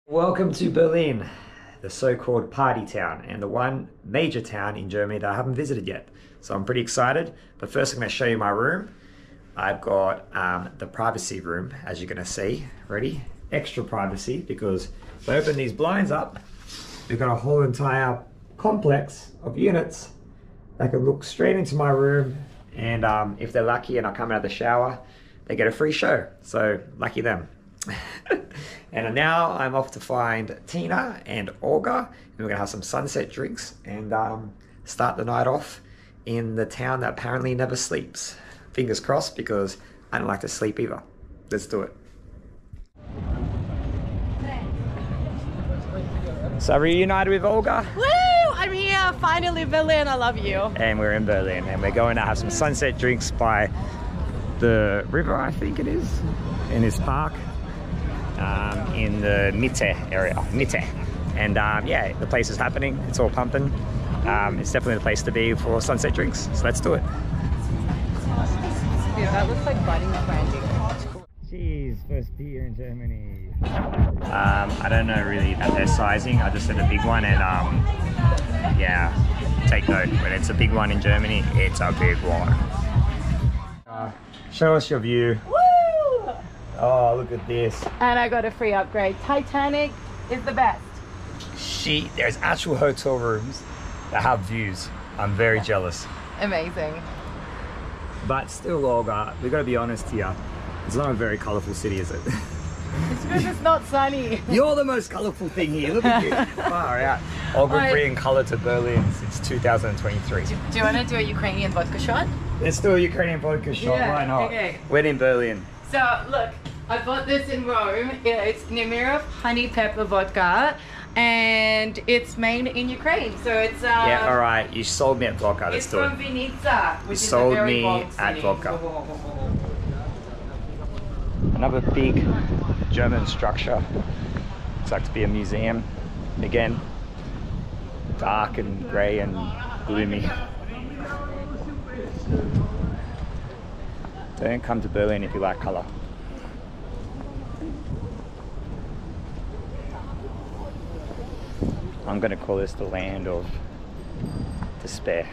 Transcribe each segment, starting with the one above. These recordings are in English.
Welcome to Berlin, the so-called party town and the one major town in Germany that I haven't visited yet. So I'm pretty excited, but first I'm going to show you my room. I've got the privacy room, as you're going to see. Ready? Extra privacy, because if I open these blinds up, we've got a whole entire complex of units that can look straight into my room, and if they're lucky and I come out of the shower, they get a free show. So lucky them. And now I'm off to find Tina and Olga, and we're gonna have some sunset drinks and start the night off in the town that apparently never sleeps. Fingers crossed, because I don't like to sleep either. Let's do it. So reunited with Olga. Woo! I'm here, finally Berlin, I love you. And we're in Berlin, and we're going to have some sunset drinks by the river, I think it is, in this park. In the Mitte area, Mitte. And yeah, the place is happening, it's all pumping. It's definitely the place to be for sunset drinks, so let's do it. Yeah, that looks like budding brandy. Cheers, first beer in Germany. I don't know really about their sizing, I just said a big one, and yeah, take note, when it's a big one in Germany, it's a big one. Show us your view. Woo! Oh, look at this. And I got a free upgrade. Titanic is the best. There's actual hotel rooms that have views. I'm very jealous. Amazing. But still, Olga, we gotta be honest here. It's not a very colourful city, is it? It's because it's not sunny. You're the most colourful thing here. Look at you. Far out. Olga bringing colour to Berlin since 2023. Do you want to do a Ukrainian vodka shot? Let's do a Ukrainian vodka shot. Yeah, Why not? okay. We're in Berlin. So look, I bought this in Rome. It's Nemirov honey pepper vodka, and it's made in Ukraine. So it's yeah, all right. You sold me at vodka. Let's it's do it. from Vinica, which is Sold a very me warm at city. vodka. Another big German structure. Looks like to be a museum. Again, dark and grey and gloomy. Don't come to Berlin if you like colour. I'm going to call this the land of despair.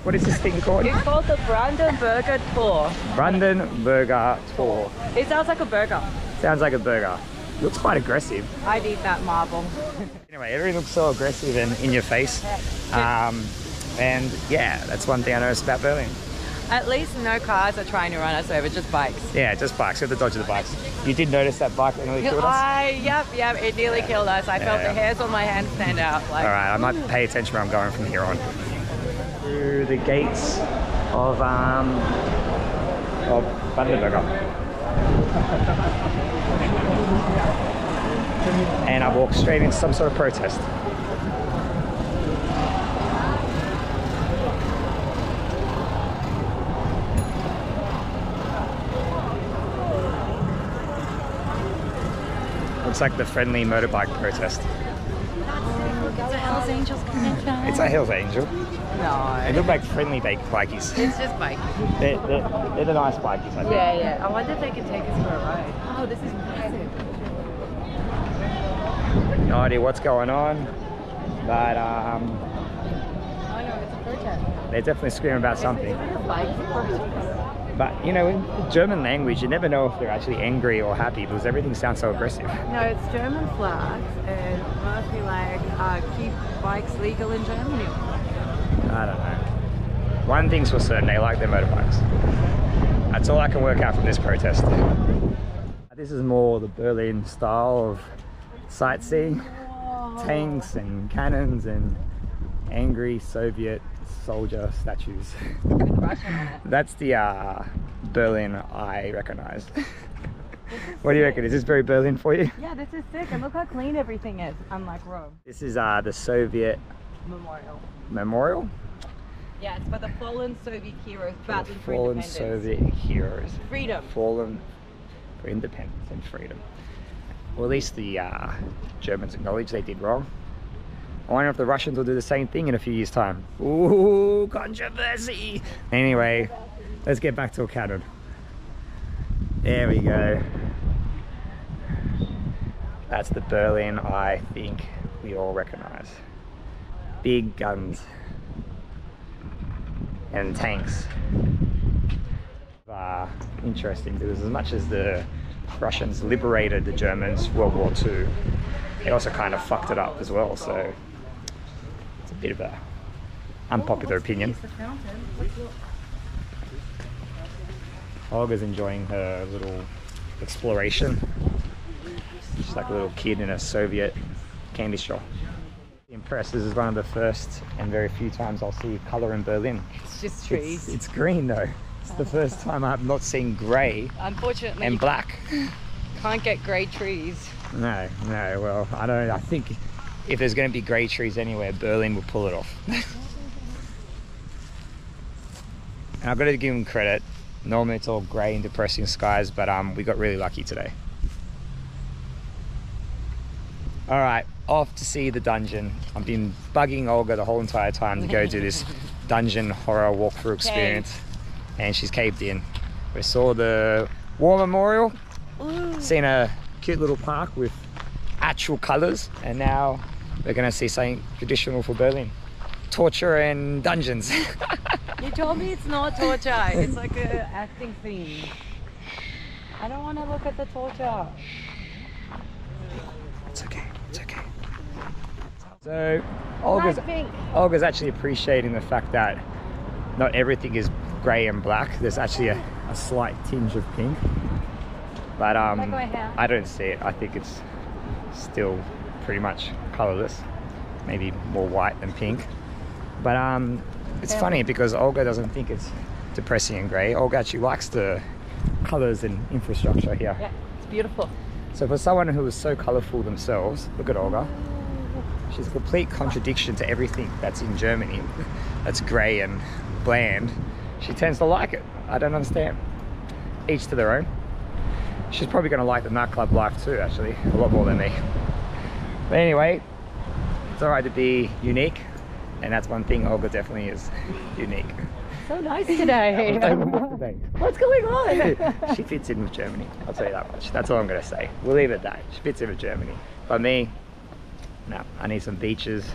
What is this thing called? It's called the Brandenburger Tor. Brandenburger Tor. It sounds like a burger. Sounds like a burger. Looks quite aggressive. I'd eat that marble. Anyway, everything looks so aggressive and in your face. And yeah, that's one thing I noticed about Berlin. At least no cars are trying to run us over, just bikes. Yeah, just bikes. We have to dodge the bikes. You did notice that bike that nearly killed us? Yep, it nearly killed us. I felt the hairs on my hands stand out. Like. All right, I might pay attention where I'm going from here on. Through the gates of Brandenburger. And I walked straight into some sort of protest. Looks like the friendly motorbike protest. It's a Hells Angels convention. It's a Hells Angel. No. They look like friendly bikies. It's just bikies. They're the nice bikies, I think. Yeah. I wonder if they can take us for a ride. Oh, this is massive. No idea what's going on, but Oh no, it's a protest. they're definitely screaming about something. It's a bike protest. But you know, in the German language, you never know if they're actually angry or happy because everything sounds so aggressive. No, it's German flags, and mostly like keep bikes legal in Germany. I don't know. One thing's for certain, they like their motorbikes. That's all I can work out from this protest. This is more the Berlin style of sightseeing. Tanks and cannons and angry Soviet soldier statues. That's the Berlin I recognize. What do you reckon? Is this very Berlin for you? Yeah, this is sick, and look how clean everything is, unlike Rome. This is the Soviet Memorial? Yeah, it's for the fallen Soviet heroes battling for Fallen independence. Soviet heroes. Freedom. Fallen for independence and freedom. Well, at least the Germans acknowledge they did wrong. I wonder if the Russians will do the same thing in a few years' time. Ooh, controversy! Anyway, let's get back to a cannon. There we go. That's the Berlin I think we all recognize. Big guns and tanks. Interesting, because as much as the Russians liberated the Germans World War II, they also kind of fucked it up as well, so it's a bit of a unpopular opinion. Olga's enjoying her little exploration. She's like a little kid in a Soviet candy shop. Impressed, this is one of the first and very few times I'll see colour in Berlin. It's just trees. It's green though. It's the first time I've not seen grey, unfortunately, and black. Can't get grey trees. No, well, I think if there's going to be grey trees anywhere, Berlin will pull it off. And I've got to give them credit. Normally it's all grey and depressing skies, but we got really lucky today. All right, off to see the dungeon. I've been bugging Olga the whole entire time to go do this dungeon horror walkthrough experience, and she's caved in. We saw the war memorial, seen a cute little park with actual colours, and now we're gonna see something traditional for Berlin. Torture and dungeons. You told me it's not torture, it's like an acting thing. I don't want to look at the torture. It's okay, it's okay. So Olga's actually appreciating the fact that not everything is grey and black. There's actually a slight tinge of pink. But I don't see it. I think it's still pretty much colourless. Maybe more white than pink. But it's funny because Olga doesn't think it's depressing and grey. Olga actually likes the colours and infrastructure here. Yeah, it's beautiful. So for someone who is so colourful themselves, look at Olga. She's a complete contradiction to everything that's in Germany. That's grey and bland. She tends to like it. I don't understand. Each to their own. She's probably going to like the nightclub life too, actually. A lot more than me. But anyway, it's alright to be unique. And that's one thing Olga definitely is unique. So nice today. What's going on? She fits in with Germany, I'll tell you that much. That's all I'm going to say. We'll leave it at that. She fits in with Germany. But me, no. I need some beaches.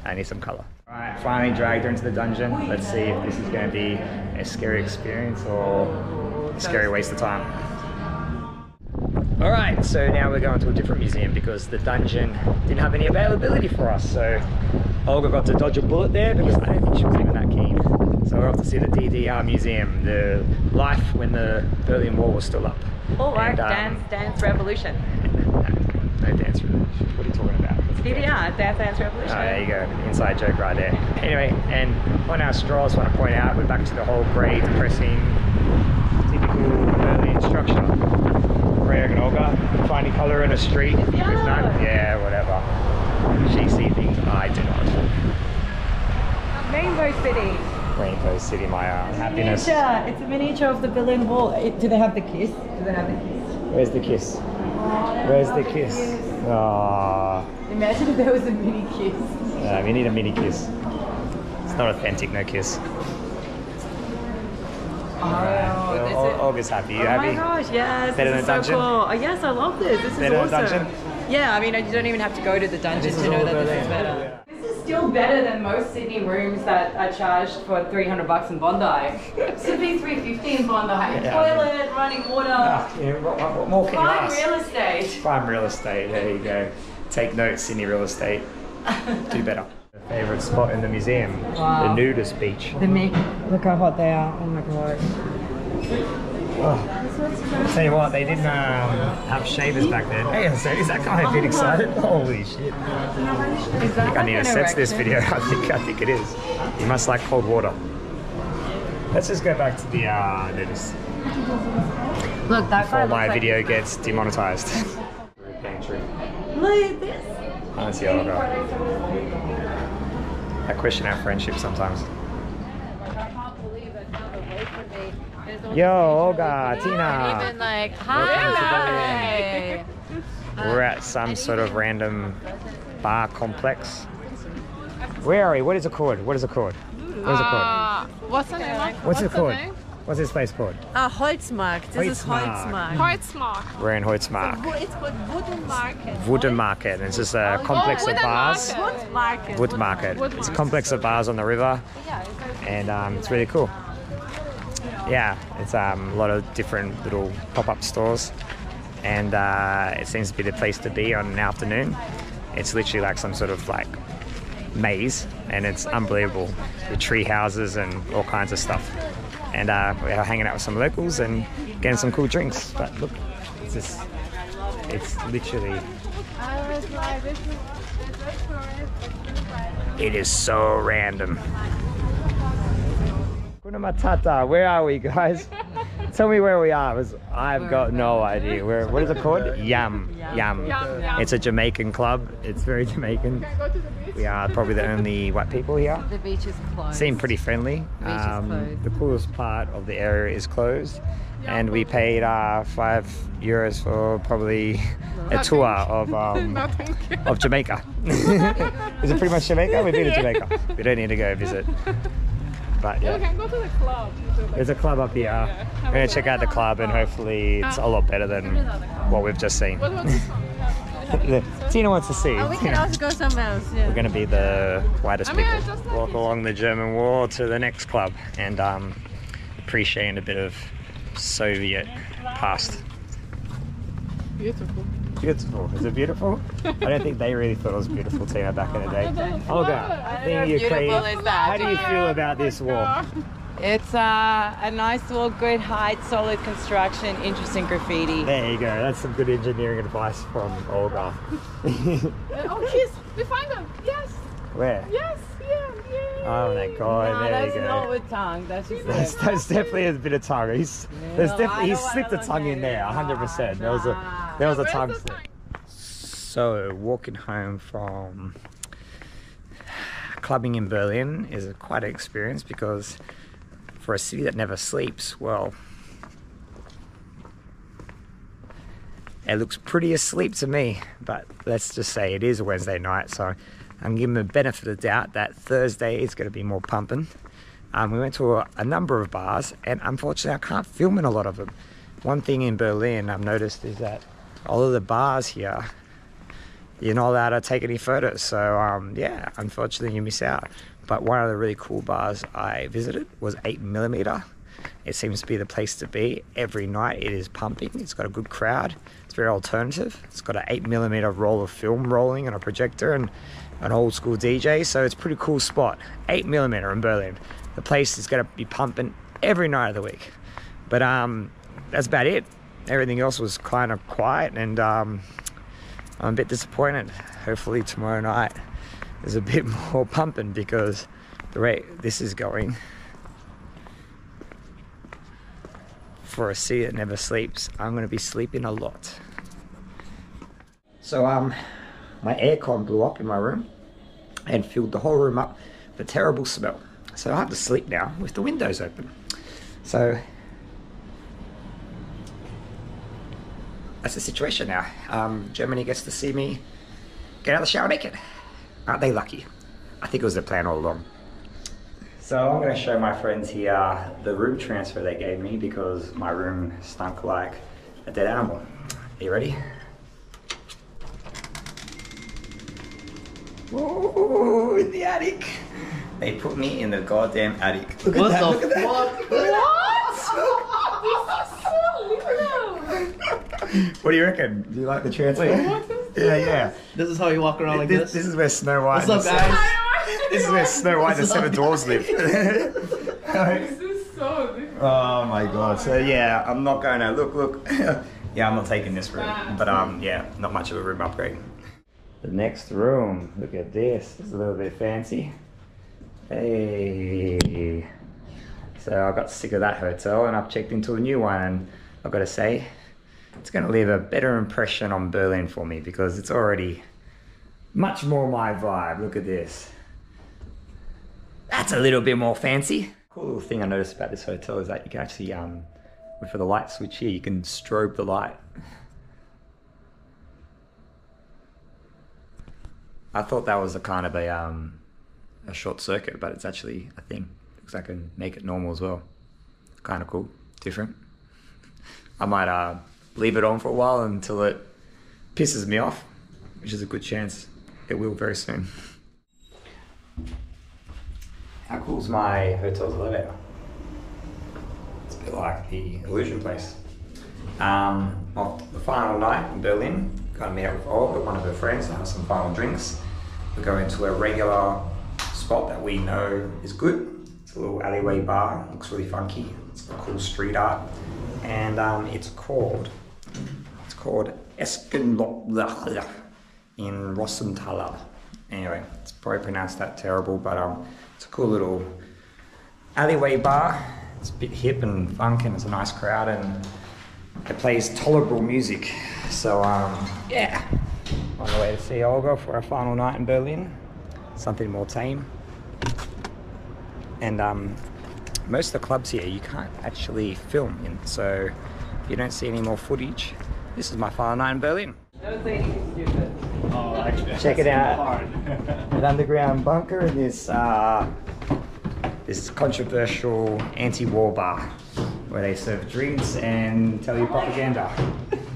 I need some colour. Alright, finally dragged her into the dungeon. Let's see if this is going to be a scary experience or a scary waste of time. Alright, so now we're going to a different museum because the dungeon didn't have any availability for us. So Olga got to dodge a bullet there because I don't think she was even that keen. So we're off to see the DDR Museum, the life when the Berlin Wall was still up. Oh, right, dance revolution. No dance revolution. What are you talking about? DDR, dance revolution. Oh, there you go, inside joke right there. Anyway, and on our strolls, I want to point out, we're back to the whole grey, depressing, typical Berlin structure. Greg and Olga, finding colour in a street with none. Yeah, whatever. She sees things I do not. Rainbow City. Rainbow City, my happiness. Miniature. It's a miniature of the Berlin Wall. Do they have the kiss? Do they have the kiss? Where's the kiss? Where's the kiss? Aww. Imagine if there was a mini kiss. We need a mini kiss. It's not authentic, no kiss. Oh, Olga's happy. You happy? Oh my gosh, yes. Better than this is dungeon? so cool. Oh, yes, I love this. This is better awesome. Than dungeon? Yeah, I mean, you don't even have to go to the dungeon to know that this is better. This is still better than most Sydney rooms that are charged for $300 in Bondi. It should be $350 in Bondi. Yeah. Toilet, running water. What more can you ask? Prime real estate. Prime real estate. There you go. Take note, Sydney real estate. Do better. Favorite spot in the museum, the nudist beach. Look how hot they are. Oh my god. Oh. I'll tell you what, they didn't have shavers back then. Hey, so is that guy a bit excited? Holy shit. I think I need to censor this video. I think it is. You must like cold water. Let's just go back to the nudist. Look, that guy before my video gets demonetized. Look at this. That's the Olga. I question our friendship sometimes. Yo, Olga, Tina. Even like, hi. We're at some sort of random bar complex. Where are we? What is it called? What is it called? What is it called? What's the name? What's it called? What's this place called? Holzmarkt. This is Holzmarkt. Holzmarkt. We're in Holzmarkt. It's called Wooden Market. Wooden Market. It's just a complex of bars. Wood Market. Wood Market. It's a complex of bars on the river, and it's really cool. Yeah, it's a lot of different little pop-up stores, and it seems to be the place to be on an afternoon. It's literally like some sort of like maze, and it's unbelievable with tree houses and all kinds of stuff. And we're hanging out with some locals and getting some cool drinks. But look, it's literally, it is so random. Kuna Matata, where are we, guys? Tell me where we are. I've got no idea. What is it called? Yum. It's a Jamaican club. It's very Jamaican. We are probably the only white people here. The beach is closed. Seem pretty friendly. The coolest part of the area is closed, and we paid €5 for probably a tour of Jamaica. Is it pretty much Jamaica? We've been to Jamaica. We don't need to go visit. But yeah, we can go to the club. There's a club up here. We're gonna check out the club, and hopefully it's a lot better than what we've just seen. Tina wants to see. We can also go somewhere else. Yeah. We're gonna be the whitest people. Walk along the German Wall to the next club, and appreciate a bit of Soviet past. Beautiful. Beautiful. Is it beautiful? I don't think they really thought it was beautiful, Tina, back in the day. Olga, being Ukraine, how do you feel about this wall? It's a nice wall, good height, solid construction, interesting graffiti. There you go. That's some good engineering advice from Olga. Oh, kiss! We find them. Yes. Where? Yes. Yeah. Oh my God! No, there you that's go. not with tongue. That's just That's definitely a bit of tongue. He slipped the tongue in there, 100%. There was a tongue slip. So walking home from clubbing in Berlin is quite an experience, because for a city that never sleeps, well, it looks pretty asleep to me. But let's just say it is a Wednesday night, so I'm giving them the benefit of the doubt that Thursday is going to be more pumping. We went to a number of bars, and unfortunately I can't film in a lot of them. One thing in Berlin I've noticed is that all of the bars here, you're not allowed to take any photos. So yeah, unfortunately you miss out. But one of the really cool bars I visited was 8mm. It seems to be the place to be. Every night it is pumping. It's got a good crowd. It's very alternative. It's got an 8mm roll of film rolling and a projector and an old school DJ. So it's a pretty cool spot. 8mm in Berlin. The place is going to be pumping every night of the week. But that's about it. Everything else was kind of quiet, and I'm a bit disappointed. Hopefully tomorrow night is a bit more pumping, because the rate this is going for a city that never sleeps, I'm going to be sleeping a lot. So my aircon blew up in my room and filled the whole room up with a terrible smell. So I have to sleep now with the windows open. So that's the situation now. Germany gets to see me get out of the shower naked. Aren't they lucky? I think it was the plan all along. So I'm going to show my friends here the room transfer they gave me, because my room stunk like a dead animal. Are you ready? Whoa, in the attic. They put me in the goddamn attic. Look at that, look at that. What do you reckon? Do you like the transfer? Yeah. This is how you walk around like this? This is where Snow White... What's up, guys? This is where Snow White and the Seven Dwarfs live. This is so different. Oh my God. So yeah, I'm not going to... Look. Yeah, I'm not taking this room. But yeah, not much of a room upgrade. The next room. Look at this. It's a little bit fancy. Hey. So I got sick of that hotel and I've checked into a new one, and I've got to say, it's going to leave a better impression on Berlin for me, because it's already much more my vibe. Look at this. That's a little bit more fancy. Cool little thing I noticed about this hotel is that you can actually, for the light switch here, you can strobe the light. I thought that was a kind of a short circuit, but it's actually a thing, because I can make it normal as well. Kind of cool, different. I might leave it on for a while until it pisses me off, which is a good chance it will very soon. How cool is my hotel's elevator? It's a bit like the Illusion place. Well, the final night in Berlin, got to meet up with Olga, one of her friends, and have some final drinks. We're going to a regular spot that we know is good. It's a little alleyway bar, looks really funky. It's got cool street art, and it's called Eskenloch in Rossenthaler. Anyway, it's probably pronounced that terrible, but it's a cool little alleyway bar. It's a bit hip and funk, and it's a nice crowd, and it plays tolerable music. So yeah, on the way to see Olga for our final night in Berlin. Something more tame. And most of the clubs here you can't actually film in, so if you don't see any more footage, this is my final night in Berlin. Don't say anything stupid. Oh, actually, Check it out. An underground bunker in this this controversial anti-war bar where they serve drinks and tell you propaganda.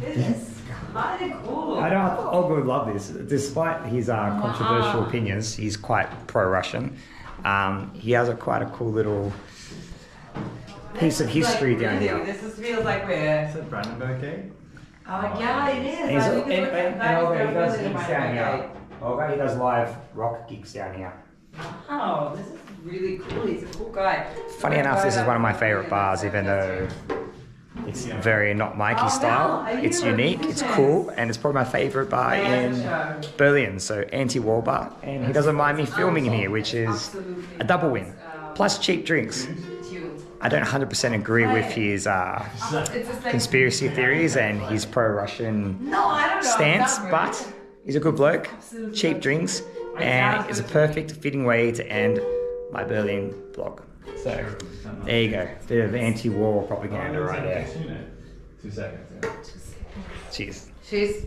This is kind of cool. I know, I thought Olga would love this. Despite his controversial opinions, he's quite pro-Russian. He has quite a cool little piece of history down here. This feels like we're... Is that Brandenburg Gate? Oh yeah, it is. And Olga, he does gigs down here. Olga, he does live rock gigs down here. Wow, this is really cool. He's a cool guy. Funny enough, this is one of my favourite bars, even though it's very not Mikey style. It's unique, it's cool, and it's probably my favourite bar in Berlin, so AntiWar Bar. And he doesn't mind me filming in here, which is a double win. Plus cheap drinks. I don't 100% agree with his conspiracy theories and his pro-Russian stance, but he's a good bloke, cheap drinks, and it's a perfect fitting way to end my Berlin vlog. So there you go, bit of anti-war propaganda right there. 2 seconds. Cheers. Cheers.